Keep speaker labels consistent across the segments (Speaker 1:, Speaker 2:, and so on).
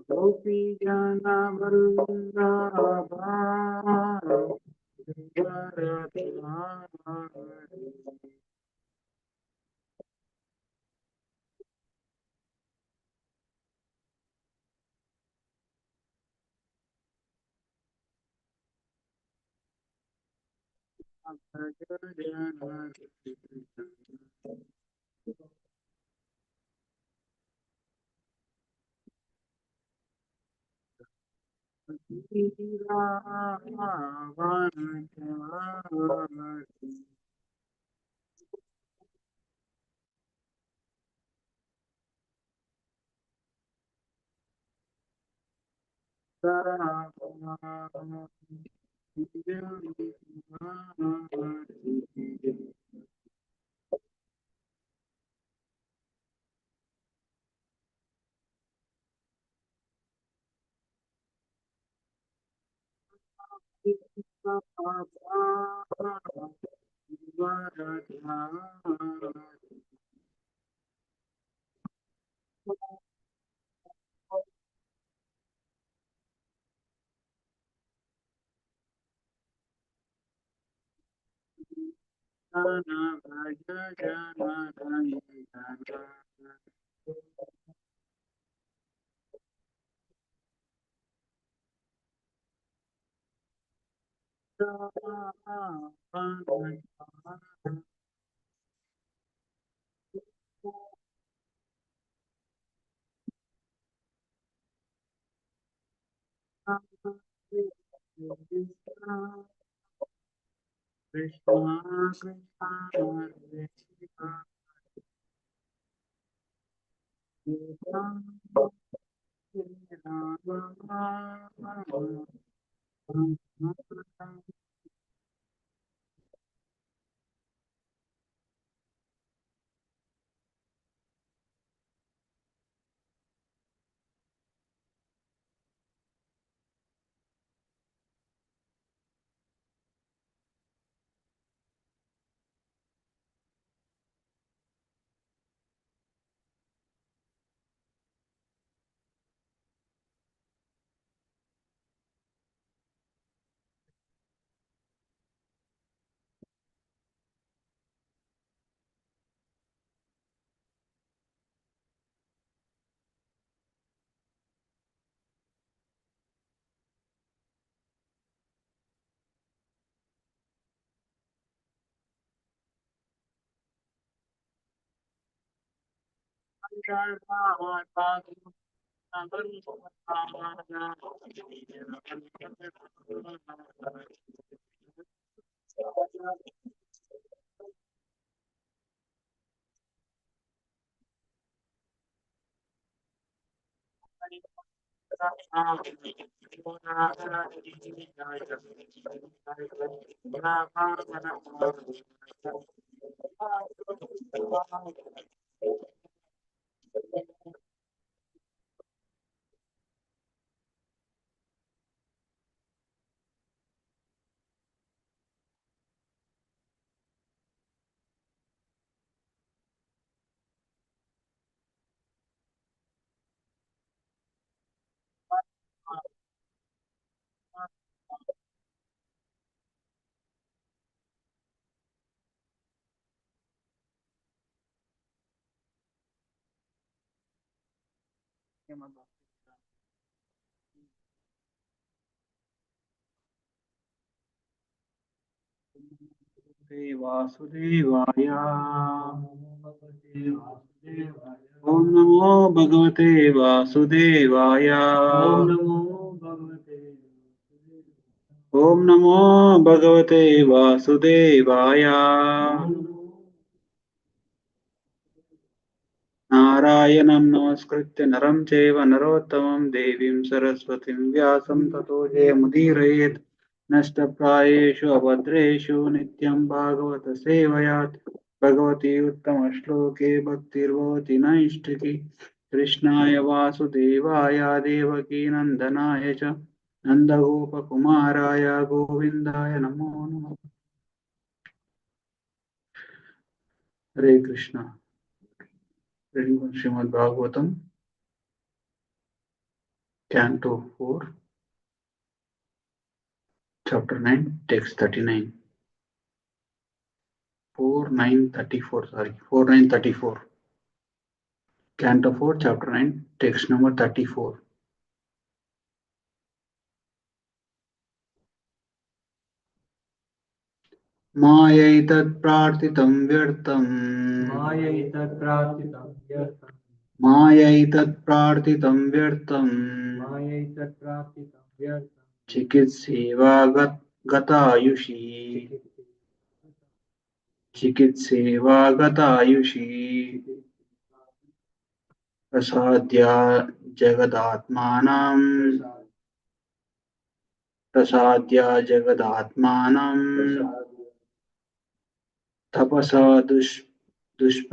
Speaker 1: Gopi Jana Vallabha Krishna Krishna Krishna वासुदेवाय ॐ नमो भगवते वासुदेवाय ॐ ॐ नमो भगवते वासुदेवाय नारायणं नमस्कृत्य नरं चैव नरोत्तमं देवीं सरस्वतीं व्यासं ततो जयमुदीरयेत् नष्टप्रायेषु अभद्रेषु नित्यं भागवत सेवयात् भगवती उत्तमश्लोके भक्तिर्भवति नैष्ठिकी कृष्णाय वासुदेवाय देवकीनन्दनाय च नन्दगोपकुमाराय गोविन्दाय नमो नमः हरे Krishna Shrimad Bhagavatam Canto 4, Chapter 9, Text 39. 4934, sorry, 4934. Canto 4, Chapter 9, Text number 34. मायैतत् प्रार्थितं व्यर्थम्
Speaker 2: मायैतत्प्रार्थितं व्यर्थं
Speaker 1: मायैतत् प्रार्थितं व्यर्थम्
Speaker 2: मायैतत्प्रार्थितं व्यर्थं
Speaker 1: चिकित्सेवा गतायुषी चिकित्सेवा गतायुषी प्रसाद्या जगदात्मानं प्रसाद्या जगदात्मानं तपसा दुष्प्रसादनम्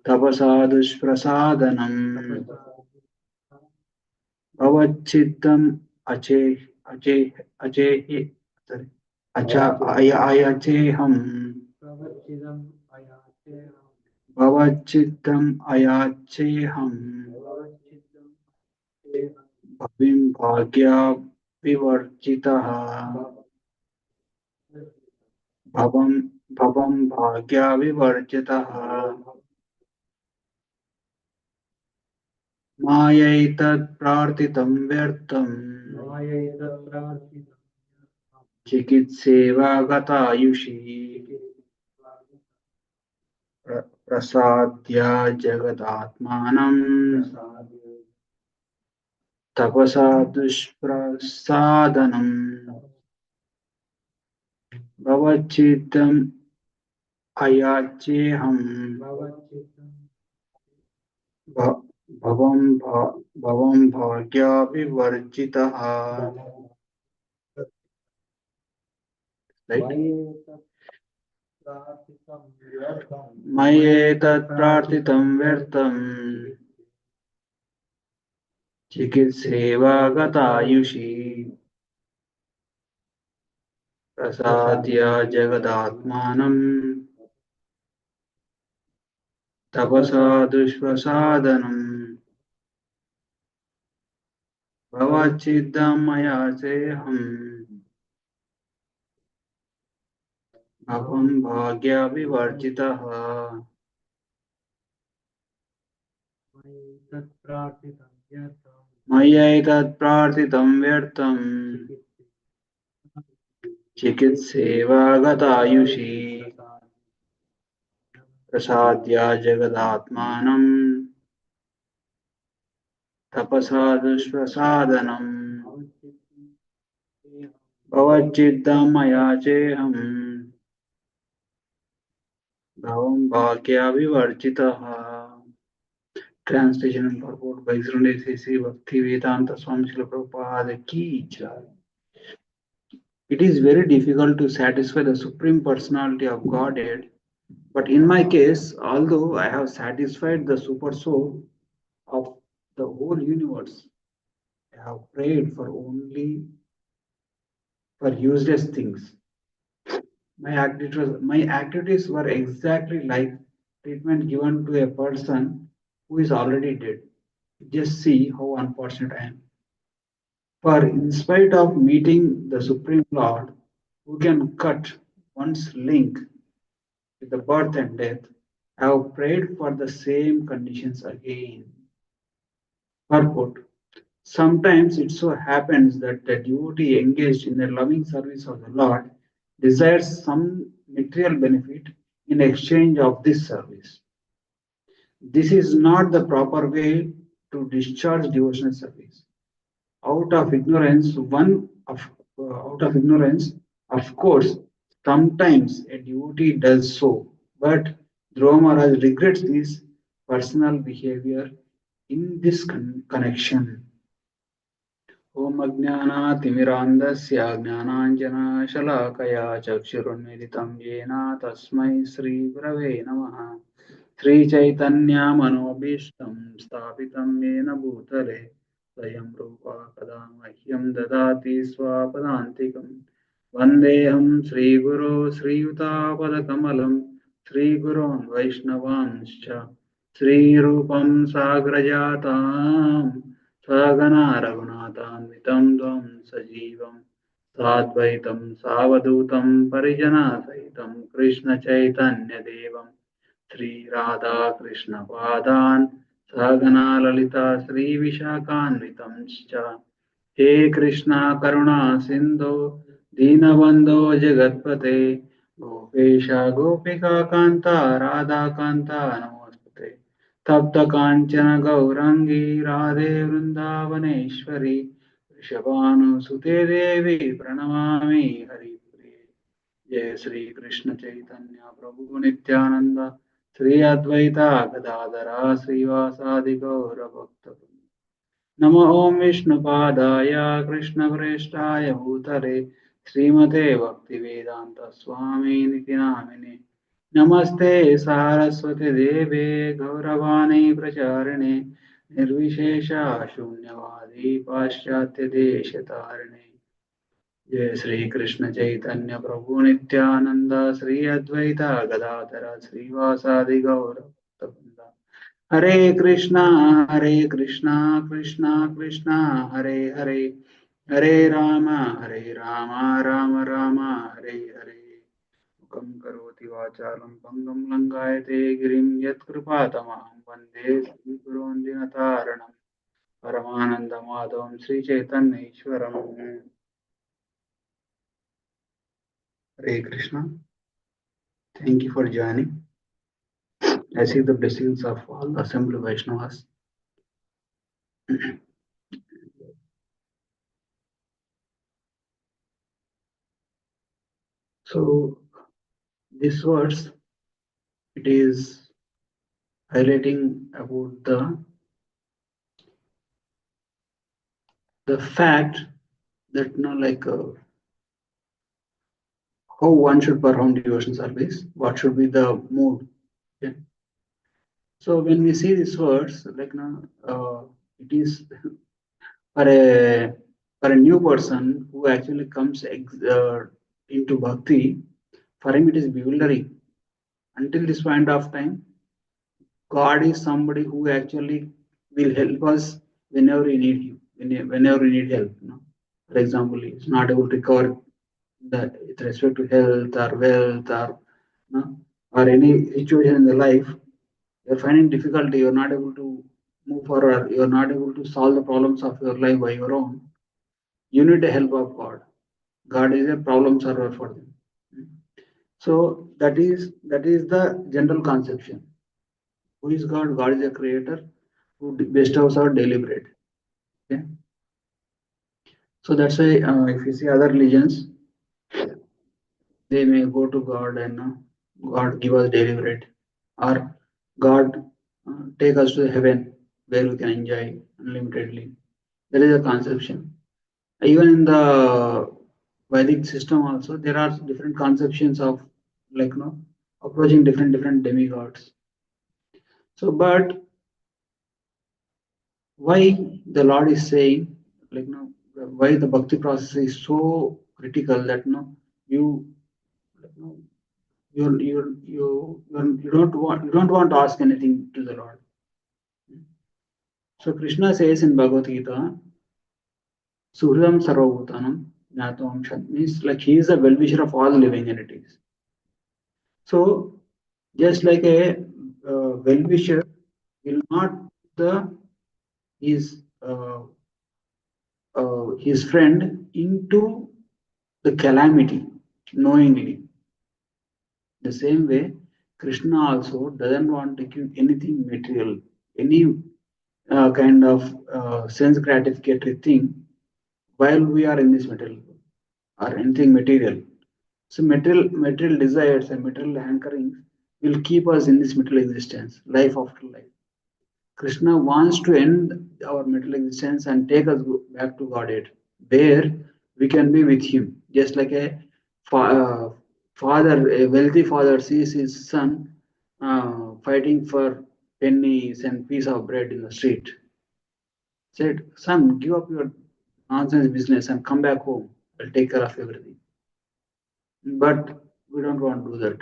Speaker 1: तपसा दुष्प्रसादनम् भवच्चित्तम् अचे अचे अचेहि sorry, अयचेहम्
Speaker 2: प्रवच्चिदम् अयाचेहं
Speaker 1: भवच्चित्तम् अयाचेहम्
Speaker 2: भवच्चित्तम्
Speaker 1: भविं भाग्या विवर्जितः भवं भवं भाग्या विवर्जितः मायैतत् प्रार्थितं व्यर्थम्
Speaker 2: मायैतत्प्रार्थितं
Speaker 1: चिकित्सेवा गतायुषी प्रसाद्या जगदात्मानं तपसा दुष्प्रसादनम् भवच्चित्तम् अयाचेहम्
Speaker 2: भवच्चित्तं
Speaker 1: भवं भाग्या विवर्जितः Right?
Speaker 2: मायैतत्प्रार्थितं व्यर्थं
Speaker 1: मय्येतत् प्रार्थितं व्यर्थम् चिकित्सेवा गतायुषी प्रसाद्य जगदात्मानं तपसा दुष्प्रसादनम् भवच्चित्तं मया चेहम् भवं भाग्यविवर्जितः
Speaker 2: मायैतत्प्रार्थितं व्यर्थं
Speaker 1: मय्यैतत् प्रार्थितं व्यर्थम् चिकित्सेवा गतायुषी प्रसाद्य जगदात्मानं तपसा दुष्प्रसादनम् भवच्चित्तं मया चेहम् भवं भाग्यविवर्जितः Translation and purport by His Holiness Sri Bhaktivedanta Swami Srila Prabhupada ki jai. It is very difficult to satisfy the Supreme Personality of Godhead, but in my case, although I have satisfied the Super Soul of the whole universe, I have prayed for only for useless things. My activities were exactly like treatment given to a person who is already dead. Just see how unfortunate I am. For in spite of meeting the Supreme Lord, who can cut one's link with the birth and death, I have prayed for the same conditions again. Purport. Sometimes it so happens that the devotee engaged in the loving service of the Lord desires some material benefit in exchange of this service. This is not the proper way to discharge devotional service. Out of ignorance, out of ignorance, of course, sometimes a devotee does so, but Dhruva Maharaj regrets this personal behavior in this connection. ॐ अज्ञानातिमिरान्धस्य ज्ञानाञ्जनशलाकया चक्षुरुन्मिलितं येन तस्मै श्रीगुरवे नमः श्रीचैतन्यमनोभीष्टं स्थापितं येन भूतले स्वयं रूपा कदा मह्यं ददाति स्वपदान्तिकं वन्देऽहं श्रीगुरो श्रीयुतापदकमलं श्रीगुरोन् वैष्णवांश्च श्रीरूपं साग्रजाताम् स्वगणा रघुनाथान्वितं त्वं सजीवं साद्वैतं सावधूतं परिजनसहितं कृष्णचैतन्यदेवं श्रीराधाकृष्णपादान् सहगणा ललिता श्रीविशाखान्वितंश्च हे कृष्णा करुणा सिन्धो दीनबन्धो जगत्पते गोपेश गोपिका कान्ता राधाकान्ता नमोऽस्तुते तप्त काञ्चन गौराङ्गी राधे वृन्दावनेश्वरी वृषभानुसुते देवी प्रणमामि हरिप्रिये जय श्री कृष्ण चैतन्य प्रभु नित्यानंद श्री अद्वैता गदाधरा श्रीवासादि गौर भक्तवृंद नमो ओम विष्णुपादाय कृष्णप्रेष्ठाय भूतले श्रीमते भक्तिवेदांत स्वामी निति नामिने नमस्ते सारस्वती देवे गौरवाणी प्रचारिणे निर्विशेष शून्यवादी पाश्चात्य देश तारिणे जय श्री कृष्ण चैतन्य प्रभु नित्यानंद श्री अद्वैता गदाधर श्रीवासादि गौर भक्तवृंद हरे कृष्णा कृष्णा कृष्णा हरे हरे हरे राम राम राम हरे हरे मुखं करोति वाचालं पङ्गुं लङ्घयते गिरिं यत्कृपातमहं वन्दे श्रीगुरोन् दिनतारणं परमानन्दमाधवं श्रीचैतन्येश्वरम् हरे Krishna thank you for joining. I seek the blessings of all the assembly Vaishnavas. So this verse, it is highlighting about the fact that how one should perform devotion service, what should be the mood. Okay? So when we see this verse, it is for a new person who actually comes into bhakti. For him, it is bewildering. Until this point of time, God is somebody who actually will help us whenever we need you, whenever we need help. For example, he is not able to recover with respect to health or wealth or any situation in the life. You're finding difficulty, you're not able to move forward, you're not able to solve the problems of your life by your own. You need the help of God. God is a problem solver for them. So that is the general conception. Who is God? God is a creator who bestows our daily bread. Okay. So that's why if you see other religions, they may go to God and God give us daily bread, or God take us to heaven where we can enjoy unlimitedly. That is a conception. Even in the Vedic system also, there are different conceptions of approaching different demigods. So, but why the Lord is saying why the bhakti process is so critical that you you you don't want to ask anything to the Lord. So Krishna says in Bhagavad Gita, Suhridam Sarvabhutanam Jnatvam means like he is a well-wisher of all living entities. So just like a well-wisher will not the his his friend into the calamity knowingly. The same way, Krishna also doesn't want to give anything material, any kind of sense gratificatory thing while we are in this material or anything material. So material desires and material hankerings will keep us in this material existence, life after life. Krishna wants to end our material existence and take us back to Godhead, where we can be with Him, just like father, a wealthy father sees his son fighting for pennies and piece of bread in the street. Said, son, give up your nonsense business and come back home. I'll take care of everything. But we don't want to do that.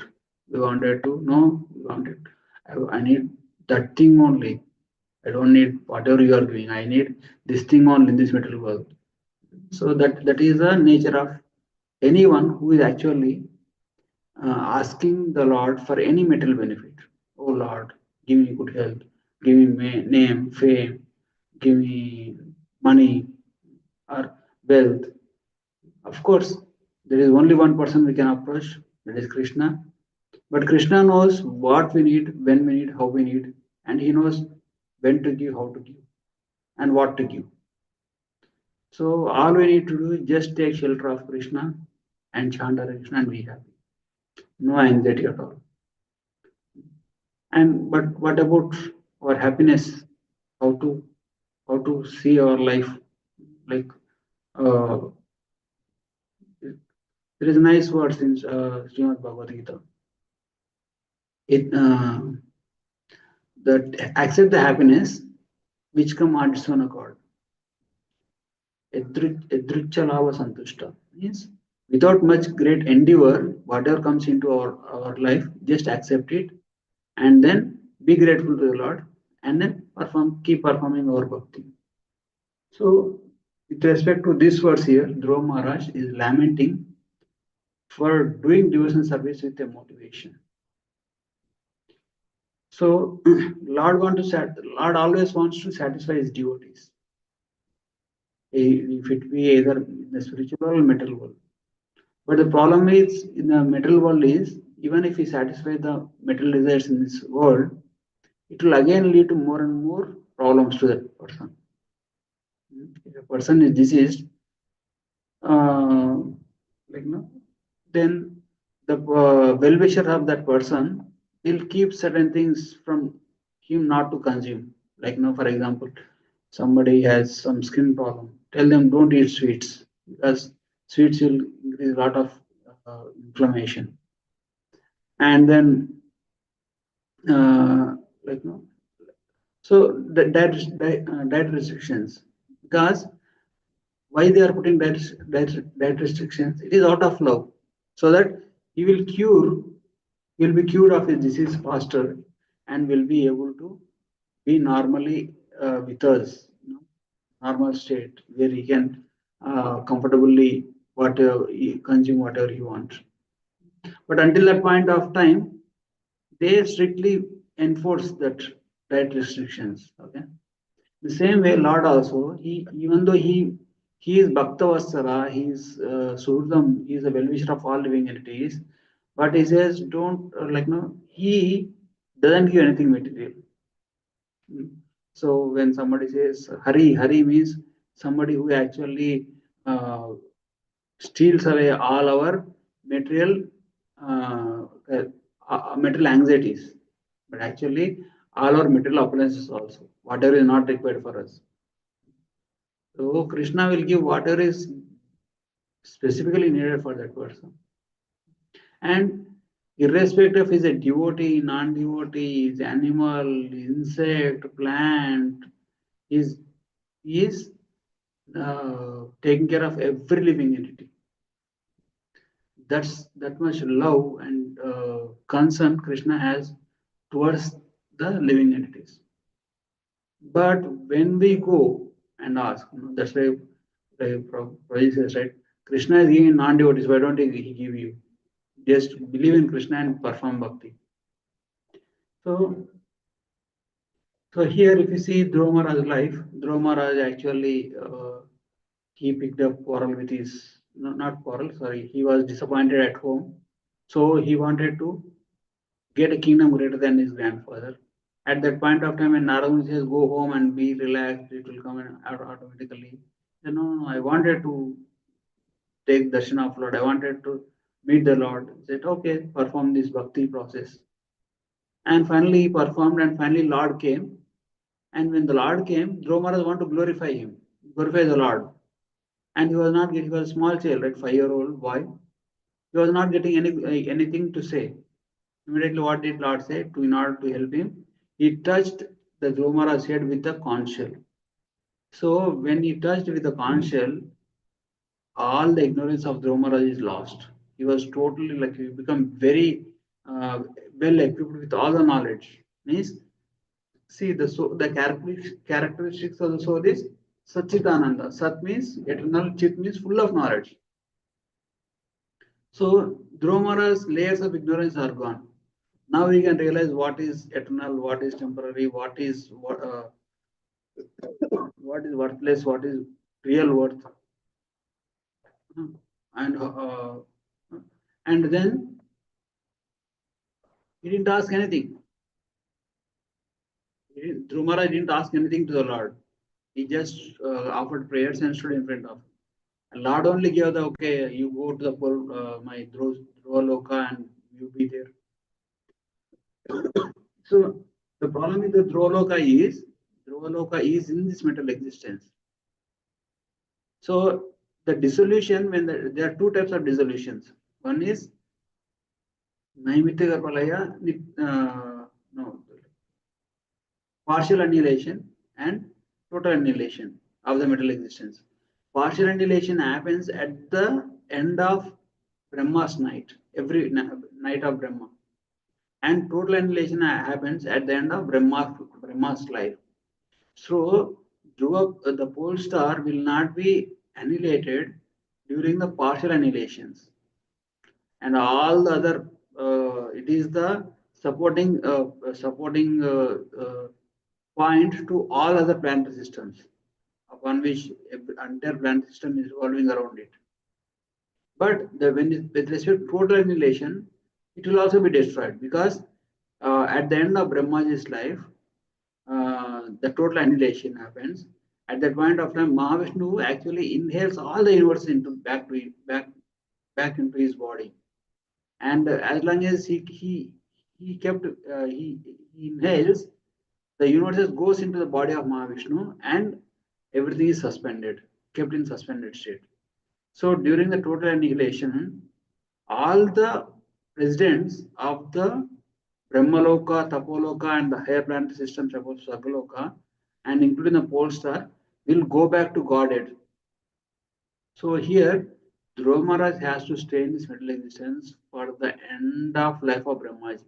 Speaker 1: We wanted to, no, we wanted, I need that thing only. I don't need whatever you are doing. I need this thing only in this material world. So that is the nature of anyone who is actually asking the Lord for any material benefit. Oh Lord, give me good health, give me name, fame, give me money or wealth. Of course, there is only one person we can approach, that is Krishna. But Krishna knows what we need, when we need, how we need, and He knows when to give, how to give, and what to give. So all we need to do is just take shelter of Krishna and chant Hare Krishna and be happy. No anxiety at all. And but what about our happiness? How to see our life? Like uh, there is a nice words in Srimad Bhagavad Gita. It that accept the happiness which come on its own accord. Edrichalava santushta means without much great endeavor, whatever comes into our life, just accept it and then be grateful to the Lord and then keep performing our bhakti. So, with respect to this verse here, Dhruva Maharaj is lamenting for doing devotion service with a motivation. So, Lord always wants to satisfy his devotees. If it be either in the spiritual or material world. But the problem is in the material world is even if we satisfy the material desires in this world, it will again lead to more and more problems to that person. If a person is diseased, uh, like no, then the well-wisher of that person will keep certain things from him not to consume. Like no, for example, somebody has some skin problem, tell them don't eat sweets because sweets will increase a lot of inflammation. And then like no, so the diet restrictions because why they are putting diet restrictions? It is out of love, so that he will be cured of his disease faster, and will be able to be normally with us, normal state where he can comfortably whatever he consume whatever he wants. But until that point of time, they strictly enforce that diet restrictions. Okay. The same way, Lord also, he even though he is Bhaktavatsara, he is Surdam, he is a well-wisher of all living entities, but he says don't like no, he doesn't give anything material. So when somebody says Hari means somebody who actually uh, steals away all our material uh, material anxieties, but actually all our material appliances also, whatever is not required for us. So Krishna will give whatever is specifically needed for that person. And irrespective is a devotee, non-devotee, is animal, insect, plant, is is taking care of every living entity. That's that much love and concern Krishna has towards the living entities. But when we go and ask, that's why Prabhupada says, right? Krishna is giving non-devotees. Why don't he give you? Just believe in Krishna and perform bhakti. So, so here, if you see Dhruva Maharaj's life, Dhruva Maharaj actually he picked up quarrel with his no, not quarrel. Sorry, he was disappointed at home, so he wanted to get a kingdom greater than his grandfather. At that point of time, when Narada says, "Go home and be relaxed," it will come automatically. I wanted to take darshan of Lord. I wanted to meet the Lord. He said, okay, perform this bhakti process. And finally he performed, and finally Lord came. And when the Lord came, Dhruva Maharaj wanted to glorify him, glorify the Lord. And he was not getting, he was a small child, right, 5-year-old boy. He was not getting anything to say. Immediately, what did Lord say? In order to help him, he touched the Dhruva Maharaj's head with the conch shell. So when he touched with the conch shell, all the ignorance of Dhruva Maharaj is lost. He was totally like he become very uh, well equipped with all the knowledge. Means see the the characteristics of the soul is Satchitananda. Sat means eternal, Chit means full of knowledge. So Dhruva Maharaj's layers of ignorance are gone. Now we can realize what is eternal, what is temporary, what is worthless, what is real worth, and and then he didn't ask anything. Dhruva Maharaj didn't ask anything to the Lord. He just offered prayers and stood in front of him. And Lord only gave the okay. You go to the my Dhruva Loka and you be there. So the problem with the Dhruva Loka is in this mental existence. So the dissolution, when there are two types of dissolutions. One is Naimitya Garbhalaya, no, partial annihilation and total annihilation of the mental existence. Partial annihilation happens at the end of Brahma's night, every night of Brahma. And total annihilation happens at the end of Brahma's life. So, the pole star will not be annihilated during the partial annihilations, and all the other. It is the supporting point to all other planetary systems upon which entire planet system is revolving around it. But with respect to total annihilation, it will also be destroyed because at the end of Brahmaji's life, the total annihilation happens. At that point of time, Mahavishnu actually inhales all the universe into back into his body, and as long as he kept he inhales, the universe goes into the body of Mahavishnu, and everything is suspended, kept in suspended state. So during the total annihilation, all the residents of the Brahmaloka, Tapoloka, and the higher planetary systems above Sagaloka, and including the pole star, will go back to Godhead. So here, Dhruva Maharaj has to stay in this middle existence for the end of life of Brahmaji.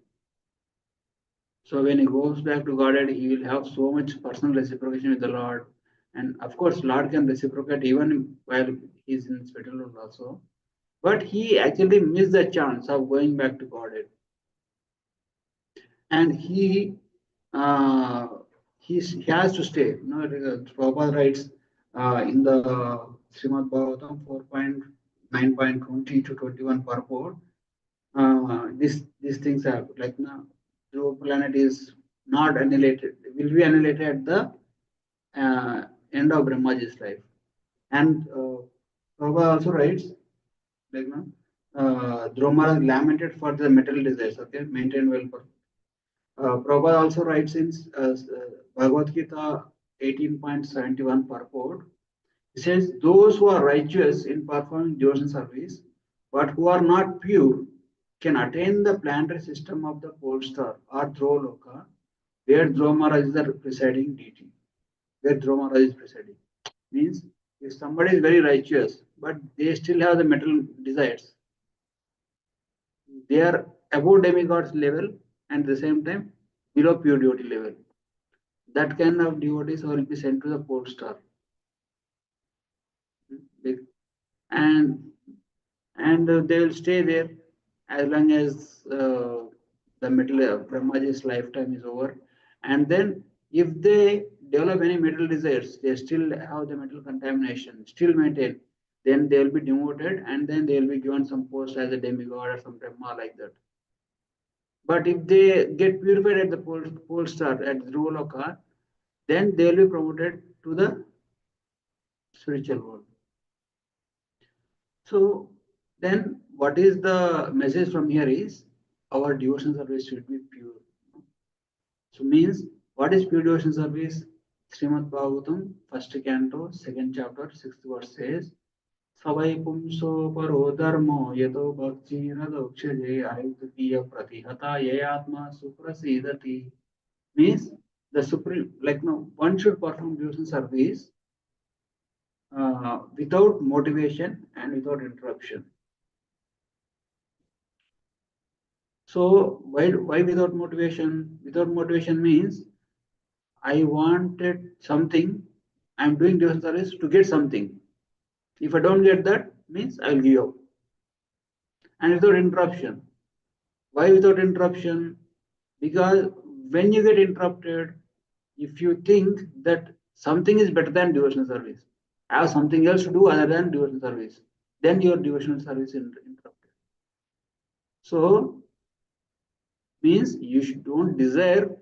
Speaker 1: So when he goes back to Godhead, he will have so much personal reciprocation with the Lord. And of course, Lord can reciprocate even while he's in spiritual world also. But he actually missed the chance of going back to Godhead. And uh, he has to stay. Prabhupada writes in the Srimad Bhagavatam 4.9.20 to 21 purport, these things are like now, the planet is not annihilated, will be annihilated at the end of Brahmaji's life. And Prabhupada also writes, like now, Dhruva lamented for the material desires, okay, maintained well for. Prabhupada also writes in Bhagavad Gita 18.71 purport. He says, those who are righteous in performing devotion service, but who are not pure, can attain the planetary system of the pole star or Dhruvaloka, where Dhruva Maharaj is the presiding deity. Where Dhruva Maharaj is presiding. Means, if somebody is very righteous, but they still have the material desires, they are above demigods level and at the same time below pure devotee level. That kind of devotees will be sent to the pole star. And they will stay there as long as the middle Brahmaji's lifetime is over. And then if they develop any metal desires, they still have the metal contamination, still maintain, then they will be demoted and then they will be given some post as a demigod or some Brahma like that. But if they get purified at the pole star at Dhruvaloka, then they will be promoted to the spiritual world. So then what is the message from here is our devotion service should be pure. So means what is pure devotion service? Srimad Bhagavatam, first canto, second chapter, sixth verse says, Savai pumso paro dharmo yato bhakti radokshale ayutkiya pratihata yayatma suprasidati. Means the supreme, like no, one should perform devotion service without motivation and without interruption. So why without motivation? Without motivation means I wanted something. I'm doing devotion service to get something. If I don't get that, means I will give up. And without interruption. Why without interruption? Because when you get interrupted, if you think that something is better than devotional service, I have something else to do other than devotional service, then your devotional service is interrupted. So means you don't desire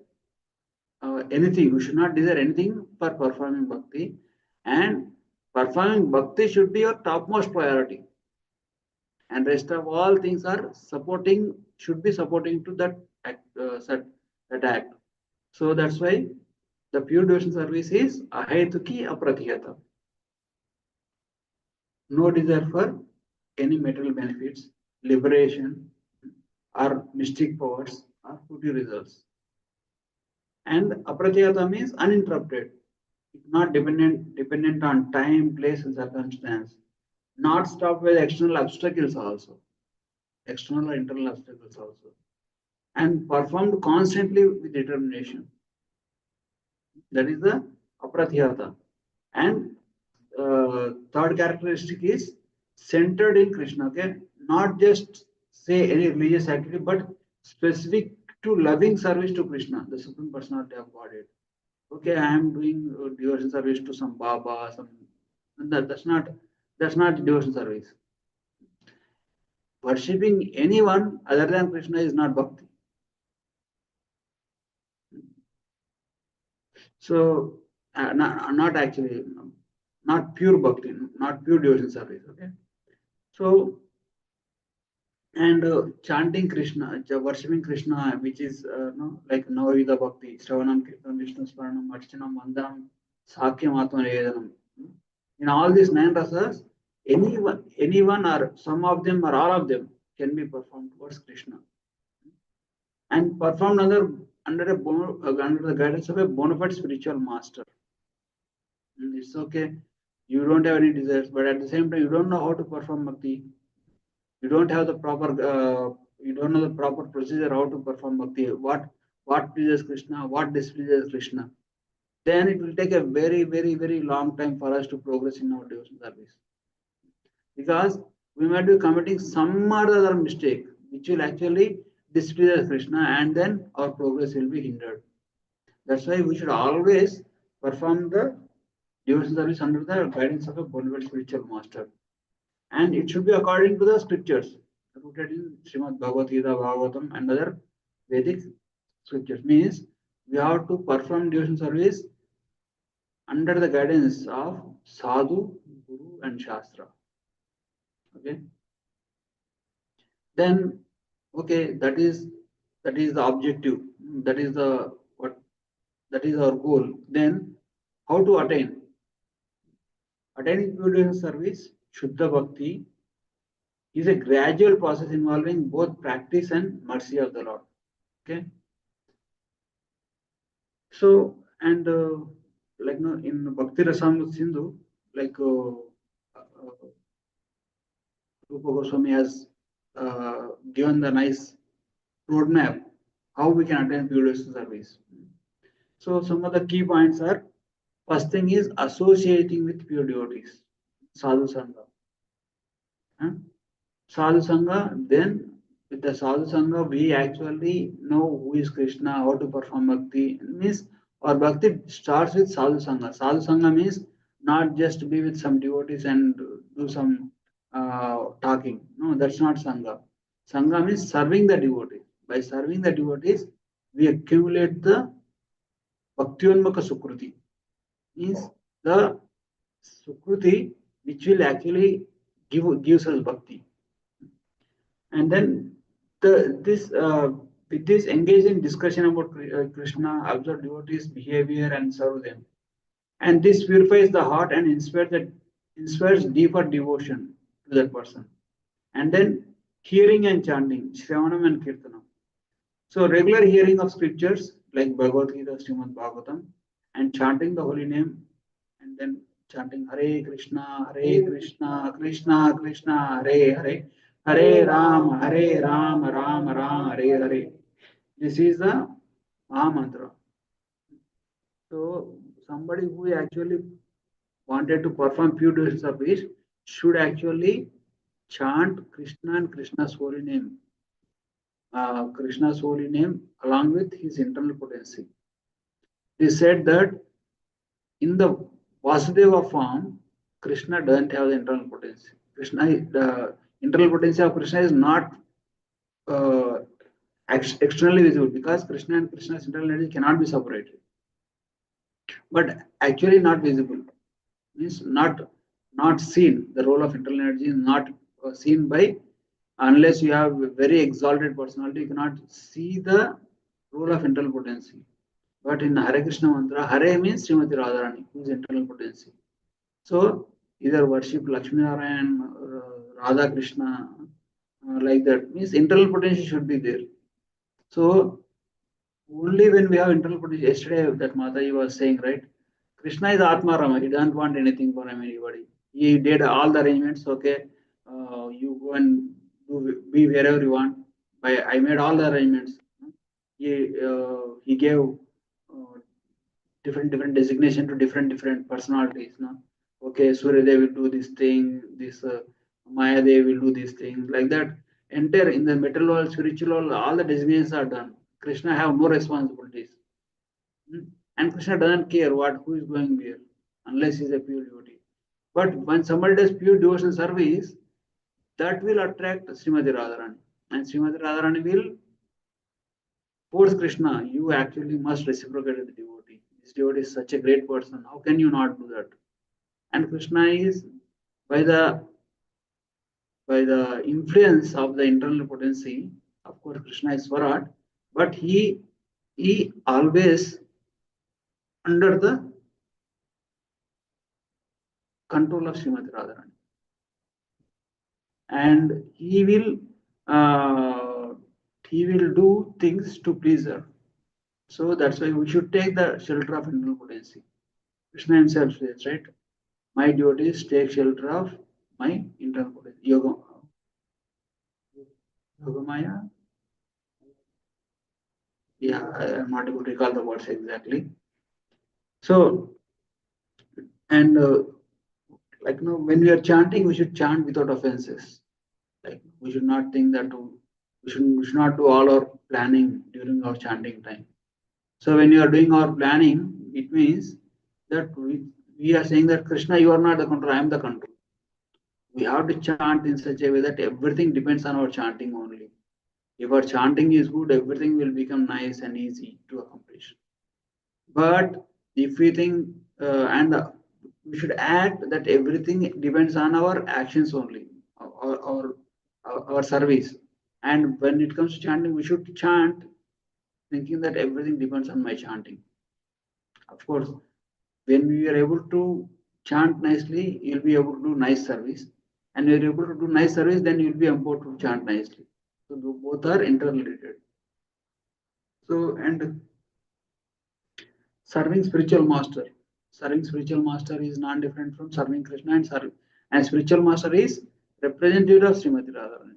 Speaker 1: anything. You should not desire anything for performing bhakti, and performing bhakti should be your topmost priority. And rest of all things are supporting, should be supporting to that act, that act. So that's why the pure devotion service is ahetuki apratihata. No desire for any material benefits, liberation, or mystic powers, or future results. And apratihata means uninterrupted, not dependent on time, place, and circumstance, not stopped by external obstacles also, external or internal obstacles also, and performed constantly with determination. That is the apratihata. And third characteristic is centered in Krishna. Okay, not just say any religious activity, but specific to loving service to Krishna, the Supreme Personality of Godhead. Okay, I am doing devotion service to some Baba, some that's not devotion service. Worshipping anyone other than Krishna is not bhakti. So not actually, not pure bhakti, not pure devotion service. Okay, so and chanting Krishna, worshipping Krishna, which is no, like Navavida Bhakti, Shravanam, Kirtanam, Vishnu Smaranam, Archanam, Vandanam, Sakyam, Atmanevedanam. In all these nine rasas, anyone or some of them or all of them can be performed towards Krishna and performed under the guidance of a bona fide spiritual master. It's okay, you don't have any desires, but at the same time, you don't know how to perform bhakti. You don't have the proper you don't know the proper procedure how to perform bhakti, what pleases Krishna, what displeases Krishna, then it will take a very long time for us to progress in our devotion service, because we might be committing some or other mistake which will actually displease Krishna, and then our progress will be hindered. That's why we should always perform the devotion service under the guidance of a bona spiritual master, and it should be according to the scriptures rooted in Srimad Bhagavad Gita, Bhagavatam, and other Vedic scriptures. Means we have to perform devotion service under the guidance of Sadhu, Guru, and Shastra. Okay. Then, okay, that is the objective. That is the what. That is our goal. Then, how to attain? Attaining pure devotion service, Shuddha Bhakti, is a gradual process involving both practice and mercy of the Lord. Okay. So, and like no, in Bhakti Rasamrita Sindhu, like Rupa Goswami has given the nice roadmap how we can attain pure devotion service. So, some of the key points are: first thing is associating with pure devotees, sadhu sangha. Huh? Sadhu Sangha, then with the Sadhu Sangha, we actually know who is Krishna, how to perform bhakti. Means our bhakti starts with Sadhu Sangha. Sadhu Sangha means not just to be with some devotees and do some talking. No, that's not Sangha. Sangha means serving the devotees. By serving the devotees, we accumulate the Bhaktivamaka Sukruti. Means the Sukruti, which will actually gives us bhakti. And then with this engage in discussion about Krishna, observe devotees' behavior and serve them. And this purifies the heart and inspires deeper devotion to that person. And then hearing and chanting, Shravanam and Kirtanam. So regular hearing of scriptures like Bhagavad Gita, Srimad Bhagavatam, and chanting the holy name, and then chanting Hare Krishna, Krishna Krishna, Hare Hare, Hare Ram, Ram Ram, Hare Hare. This is the Maha Mantra. So somebody who actually wanted to perform pure devotional service should actually chant Krishna and Krishna's holy name, Krishna's holy name along with his internal potency. They said that in the Vasudeva form, Krishna doesn't have the internal potency. The internal potency of Krishna is not uh, externally visible because Krishna and Krishna's internal energy cannot be separated. But actually not visible means not seen. The role of internal energy is not seen by unless you have a very exalted personality. You cannot see the role of internal potency. But in Hare Krishna mantra, Hare means Srimati Radharani, who is internal potency. So either worship Lakshmi Narayan, Radha Krishna, like that means internal potency should be there. So only when we have internal potential, yesterday that Mataji was saying, right? Krishna is Atma Rama. He doesn't want anything from anybody. He did all the arrangements. Okay, you go and be wherever you want. I made all the arrangements. He gave different designation to different personalities. No, okay, Surya Dev will do this thing. This Maya Dev will do this thing. Like that. Enter in the material world, spiritual world. All the designations are done. Krishna have no responsibilities. And Krishna doesn't care who is going where, unless he's a pure devotee. But when somebody does pure devotional service, that will attract Srimati Radharani. And Srimati Radharani will force Krishna, you actually must reciprocate with the devotee. This devotee is such a great person. How can you not do that? And Krishna is by the influence of the internal potency, of course, Krishna is Swarat, but he always under the control of Srimati Radharani. And he will do things to please her. So that's why we should take the shelter of internal potency. Krishna himself says, right? My devotees take shelter of my internal potency. Yogamaya. Yeah, I am not able to recall the words exactly. So, and like when we are chanting, we should chant without offenses. Like we should not think that we should not do all our planning during our chanting time. So when you are doing our planning, it means that we are saying that Krishna, you are not the control, I am the control. We have to chant in such a way that everything depends on our chanting only. If our chanting is good, everything will become nice and easy to accomplish. But if we think we should add that everything depends on our actions only, our service. And when it comes to chanting, we should chant thinking that everything depends on my chanting. Of course, when we are able to chant nicely, you'll be able to do nice service. And when you're able to do nice service, then you'll be able to chant nicely. So both are interrelated. So, and serving spiritual master. Serving spiritual master is non different from serving Krishna and spiritual master is representative of Srimati Radharani.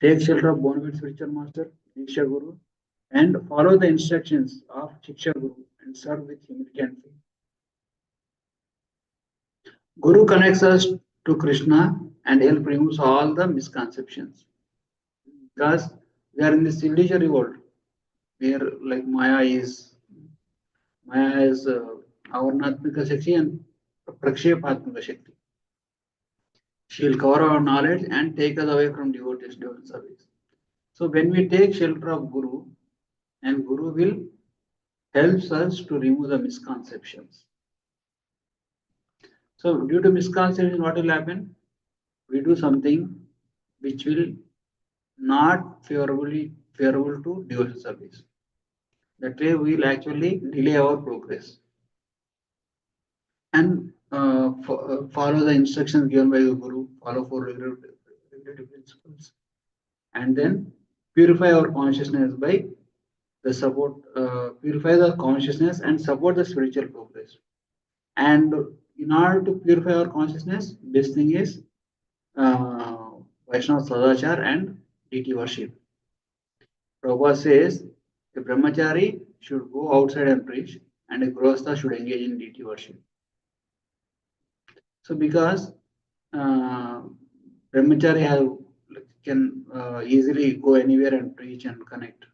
Speaker 1: Take shelter of Bonavit spiritual master, Diksha Guru, and follow the instructions of Shiksha Guru and serve with humility and faith. Guru connects us to Krishna and help removes all the misconceptions. Because we are in this illusory world where like Maya is Avarnatmika Shakti and Prakshepatmika Shakti. She will cover our knowledge and take us away from devotional service. So when we take shelter of Guru, and Guru will helps us to remove the misconceptions. So due to misconceptions, what will happen? We do something which will not favorable to devotional service. That way we will actually delay our progress and follow the instructions given by the Guru, follow four regulative principles, and then purify our consciousness by the support, purify the consciousness and support the spiritual progress. And in order to purify our consciousness, best thing is Vaishnava Sadachar and deity worship. Prabhupada says a brahmachari should go outside and preach, and a grihastha should engage in deity worship. So because uh, brahmachari can easily go anywhere and preach and connect,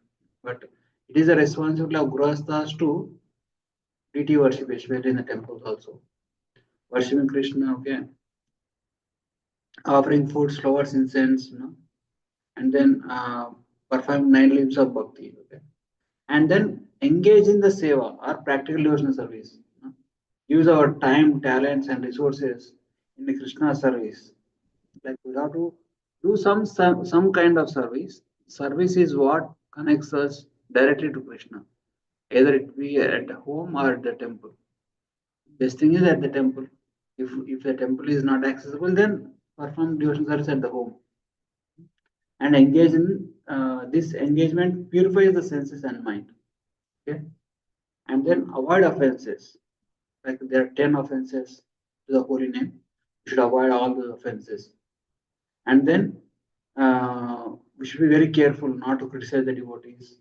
Speaker 1: but it is a responsibility of grihasthas to deity worship, especially in the temples also. Worshipping Krishna, okay, offering foods, flowers, incense, and then performing 9 limbs of bhakti, okay, and then engage in the seva or practical devotional service. Use our time, talents, and resources in the Krishna service. Like we have to do some kind of service. Service is what connects us directly to Krishna, either it be at home or at the temple. Best thing is at the temple. If the temple is not accessible, then perform devotional service at the home and engage in this engagement purifies the senses and mind. Okay, and then avoid offenses. Like there are 10 offenses to the holy name. You should avoid all the offenses. And then we should be very careful not to criticize the devotees.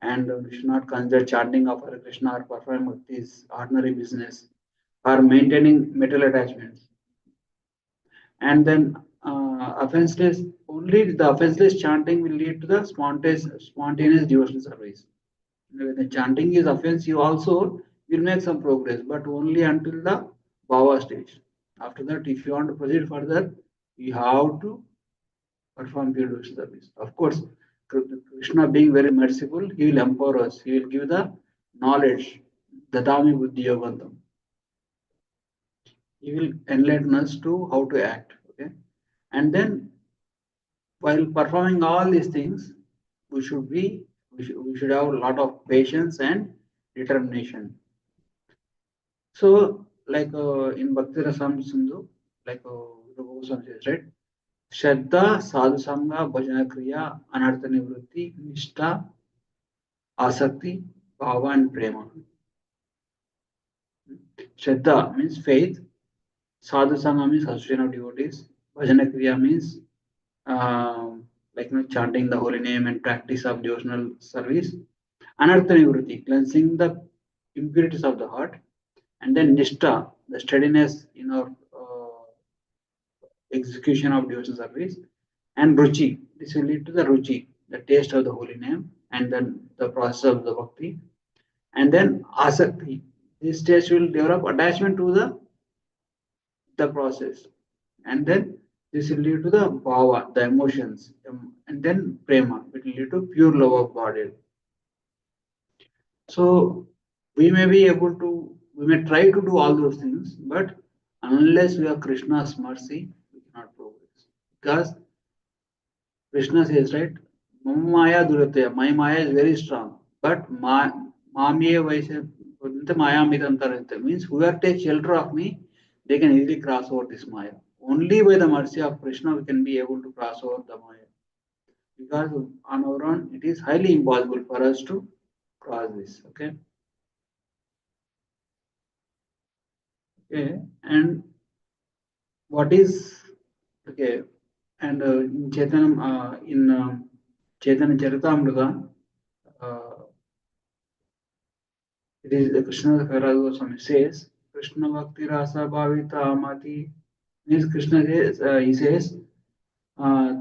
Speaker 1: And we should not consider chanting of Hare Krishna or performing bhaktis, ordinary business, or maintaining material attachments. And then offenseless, only the offenseless chanting will lead to the spontaneous devotional service. When the chanting is offensive, also will make some progress, but only until the bhava stage. After that, if you want to proceed further, you have to perform pure devotional service. Of course, Krishna being very merciful, he will empower us. He will give the knowledge, dadami buddhi yogandam. He will enlighten us to how to act. Okay, and then while performing all these things, we should be we should have a lot of patience and determination. So, like in Bhakti Rasam Sindhu, like the Goswami says, right? Shraddha, Sadhu Sangha, Bhajana Kriya, Anartha Nivritti, Nishtha, Asakti, Bhava, and Prema. Shraddha means faith, Sadhu Sangha means association of devotees, Bhajana Kriya means like chanting the holy name and practice of devotional service, Anartha Nivritti, cleansing the impurities of the heart, and then Nishtha, the steadiness in our execution of devotional service, and Ruchi. This will lead to the Ruchi, the taste of the holy name, and then the process of the bhakti, and then Asakti. This taste will develop attachment to the process, and then this will lead to the bhava, the emotions, and then prema, it will lead to pure love of body. So we may be able to, we may try to do all those things, but unless we have Krishna's mercy, we cannot progress. Because Krishna says, right, Maya Duratya, my Maya is very strong, but Mamiye Vaisya Maya Mitantarate means whoever takes shelter of me, they can easily cross over this Maya. Only by the mercy of Krishna we can be able to cross over the Maya. Because on our own, it is highly impossible for us to cross this. Okay. Okay. And what is okay? And in Chaitanya Charitamrita, uh, it is Krishna Goswami says, Krishna Bhakti Rasa Bhavita Amati means Krishna says, he says, uh,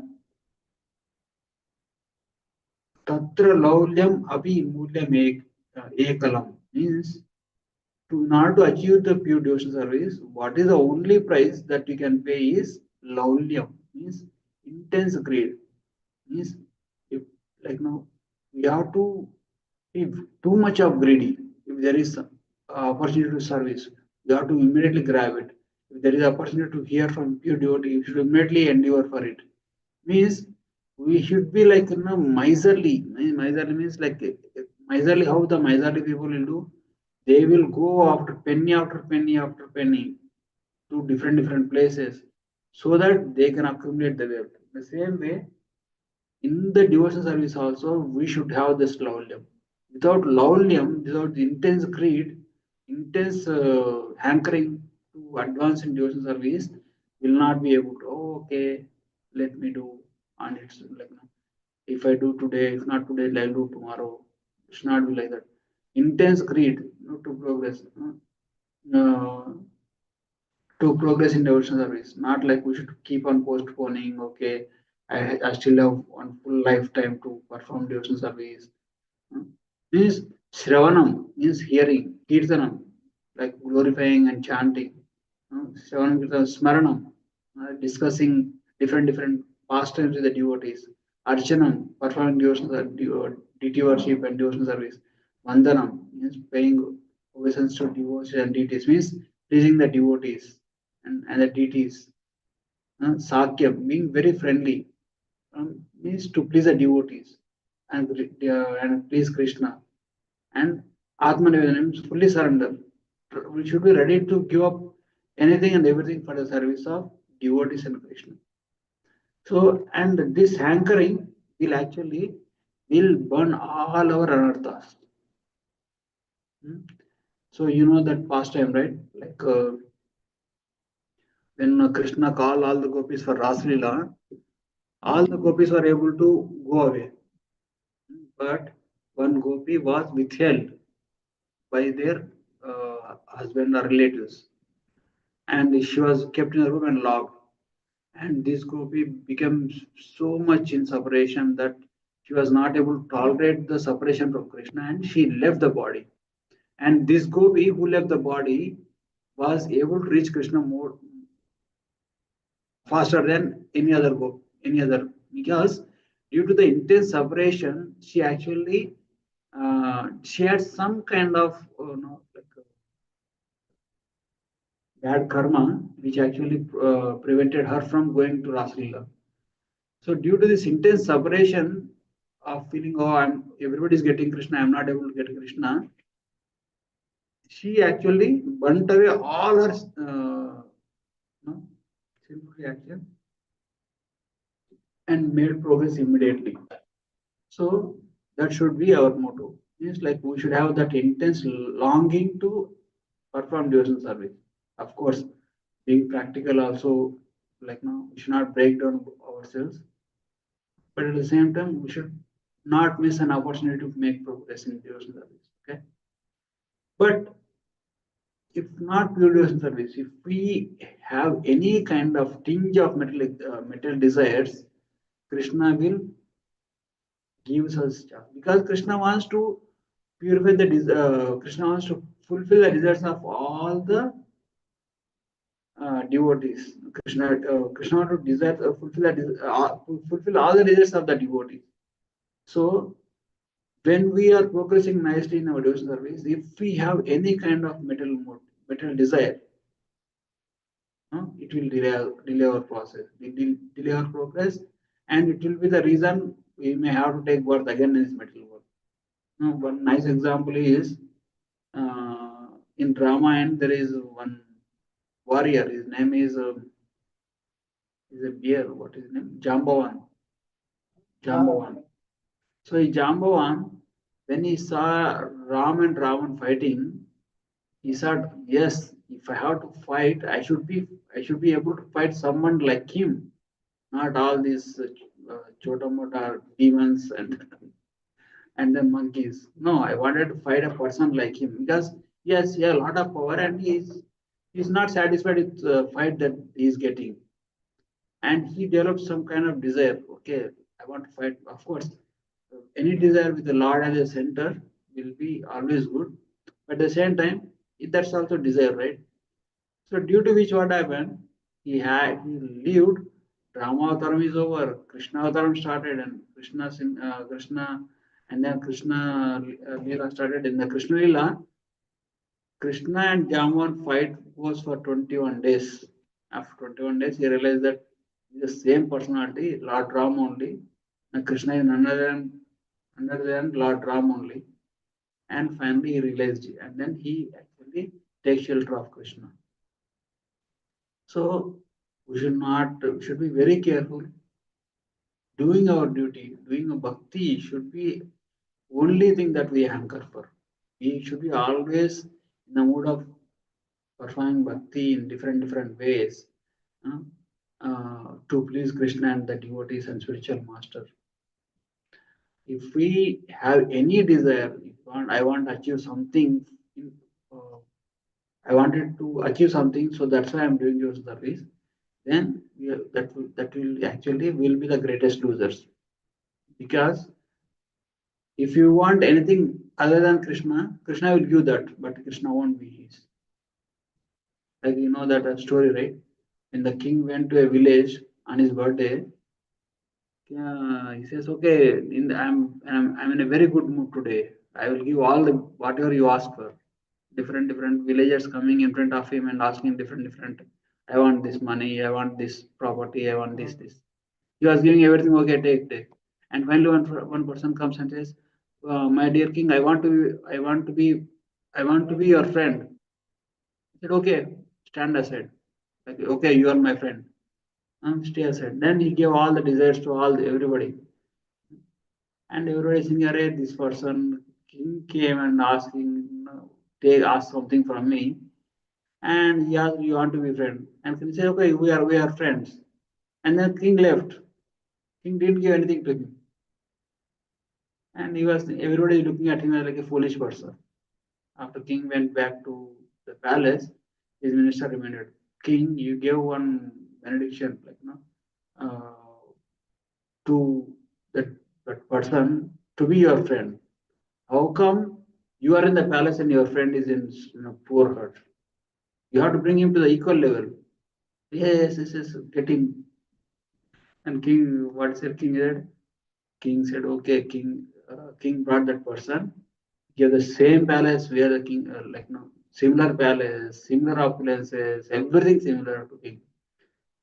Speaker 1: Tatra Laulyam Abhi Mulyam Ekalam means to in order to achieve the pure devotion service, what is the only price that you can pay is laulyam means intense greed. Means if like now we have to be too much of greedy. there is opportunity to service, you have to immediately grab it. If there is opportunity to hear from pure devotee, you should immediately endeavor for it. Means we should be like miserly. Miserly means like miserly. How the miserly people will do? They will go after penny to different places so that they can accumulate the wealth. The same way, in the devotional service also, we should have this laulyam. Without laulyam, without the intense greed, intense hankering to advance in devotional service, will not be able to, oh, okay, let me do. And it's like, if I do today, if not today, I'll do tomorrow. It should not be like that. Intense greed, to progress. Uh, to progress in devotional service. Not like we should keep on postponing. Okay, I still have one full lifetime to perform devotional service. Hmm. Means Shravanam means hearing, Kirtanam, like glorifying and chanting. Shravanam Kirtanam, Smaranam, discussing different pastimes with the devotees. Archanam, performing deity worship and devotional service. Vandanam means paying obeisance to devotees and deities, means pleasing the devotees and the deities. Sakyam, being very friendly, means to please the devotees and please Krishna. And Atmanivedana means fully surrender. We should be ready to give up anything and everything for the service of devotees and Krishna. So, and this hankering will actually will burn all our anarthas. Hmm. So you know that pastime, right? Like when Krishna called all the gopis for Raslila, all the gopis were able to go away, but one gopi was withheld by their husband or relatives, and she was kept in a room and locked. And this gopi became so much in separation that she was not able to tolerate the separation from Krishna, and she left the body. And this gopi who left the body was able to reach Krishna more faster than any other, because due to the intense separation, she actually she had some kind of like bad karma, which actually prevented her from going to Raslila. So due to this intense separation of feeling, oh, I'm everybody's getting Krishna, I'm not able to get Krishna, she actually burnt away all her no, sinful reaction and made progress immediately. So that should be our motto. Means like we should have that intense longing to perform devotional service. Of course, being practical also, like now we should not break down ourselves, but at the same time we should not miss an opportunity to make progress in devotional service. Okay, but if not pure devotional service, if we have any kind of tinge of material desires, Krishna will gives us stuff because Krishna wants to purify Krishna wants to fulfill the desires of all the devotees. Krishna wants to fulfill all the desires of the devotees. So when we are progressing nicely in our devotion service, if we have any kind of material desire, it will delay our process, it will delay our progress, and it will be the reason we may have to take birth again in this material world. One nice example is in Ramayana, there is one warrior. His name is a bear. What is his name? Jambavan. Jambavan. So Jambavan, when he saw Ram and Ravan fighting, he said, "Yes, if I have to fight, I should be able to fight someone like him, not all these chota mota demons and the monkeys. No, I wanted to fight a person like him because yes, he has a lot of power and he's not satisfied with the fight that he's getting, and he develops some kind of desire. Okay, I want to fight. Of course, any desire with the Lord as a center will be always good, but at the same time, that's also desire, right? So due to which what happened, he lived. Rama Avtaram is over. Krishna Avtaram started, and Krishna and then Krishna Leela started in the Krishna Leela. Krishna and Jamban fight goes for 21 days. After 21 days, he realized that the same personality, Lord Ram only. And Krishna is another than Lord Ram only. And finally, he realized it. And then he actually takes shelter of Krishna. So we should be very careful. Doing our duty, doing a bhakti should be only thing that we hanker for. We should be always in the mood of performing bhakti in different ways uh, to please Krishna and the devotees and spiritual master. If we have any desire, if I want to achieve something, uh, I wanted to achieve something, so that's why I'm doing your service. Then that will actually will be the greatest losers, because if you want anything other than Krishna, Krishna will give that, but Krishna won't be his. Like you know that story, right? When the king went to a village on his birthday, he says, "Okay, I'm in a very good mood today. I will give all the whatever you ask for." Different villagers coming in front of him and asking different. I want this money. I want this property. I want this. He was giving everything. Okay, take. And finally, one person comes and says, "My dear king, I want to be your friend." He said, "Okay, stand aside. Okay, you are my friend. Stay aside." Then he gave all the desires to everybody. And everybody saying, "Arey, this person king came and asking, take ask something from me, and he asked, you want to be friend?" And he said, "Okay, we are friends." And then king left. King didn't give anything to him, and everybody looking at him like a foolish person. After king went back to the palace, his minister reminded, "King, you gave one benediction, to that, that person to be your friend. How come you are in the palace and your friend is in poor hurt? You have to bring him to the equal level." Yes, get him. And king, what said king said? King said, "Okay, king brought that person. Give the same palace where the king, similar palace, similar opulences, everything similar to king."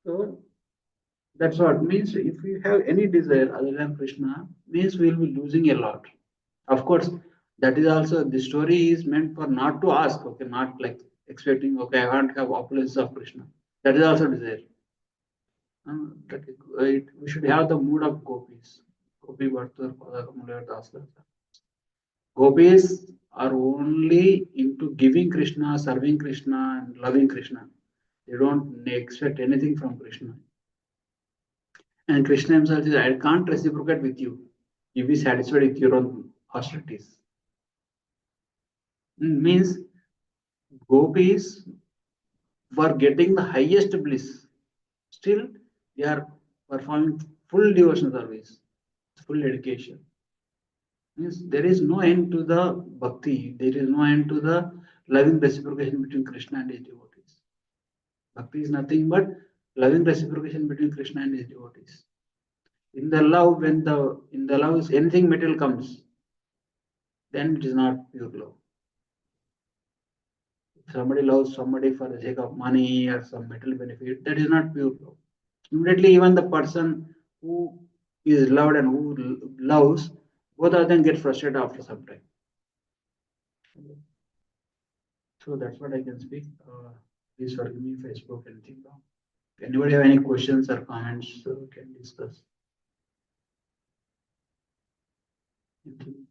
Speaker 1: So that's what means. If we have any desire other than Krishna, means we'll be losing a lot. Of course, that is also the story is meant for not to ask, okay, not like expecting, okay, I want to have opulence of Krishna. That is also desire. We should have the mood of gopis. Gopi Bhartar Padakamula Dasla. Gopis are only into giving Krishna, serving Krishna, and loving Krishna. They don't expect anything from Krishna. And Krishna himself says, "I can't reciprocate with you. You be satisfied with your own austerities." Means gopis were getting the highest bliss. Still, they are performing full devotion service, full dedication. Means there is no end to the bhakti. There is no end to the loving reciprocation between Krishna and his devotees. Bhakti is nothing but loving reciprocation between Krishna and his devotees. In the love, in the love is anything material comes, then it is not pure love. If somebody loves somebody for the sake of money or some material benefit, that is not pure love. Immediately, even the person who is loved and who loves, both of them get frustrated after some time. So that's what I can speak. Please forgive me if I spoke anything wrong. If anybody have any questions or comments, so we can discuss. Thank you.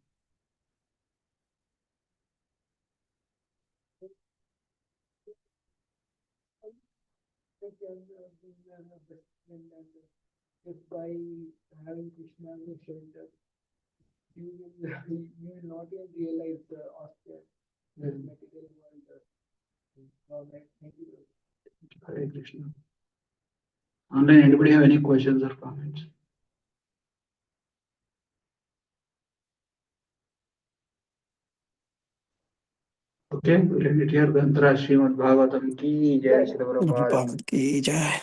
Speaker 2: If by having Krishna as a shelter, you will not even realize the austere material world. All right, thank you.
Speaker 1: Hare Krishna. Online, anybody have any questions or comments? Okay, we'll end it here. Granthara Srimad Bhagavatam ki jai Shri Prabhupada.
Speaker 3: Prabhupada ki jai.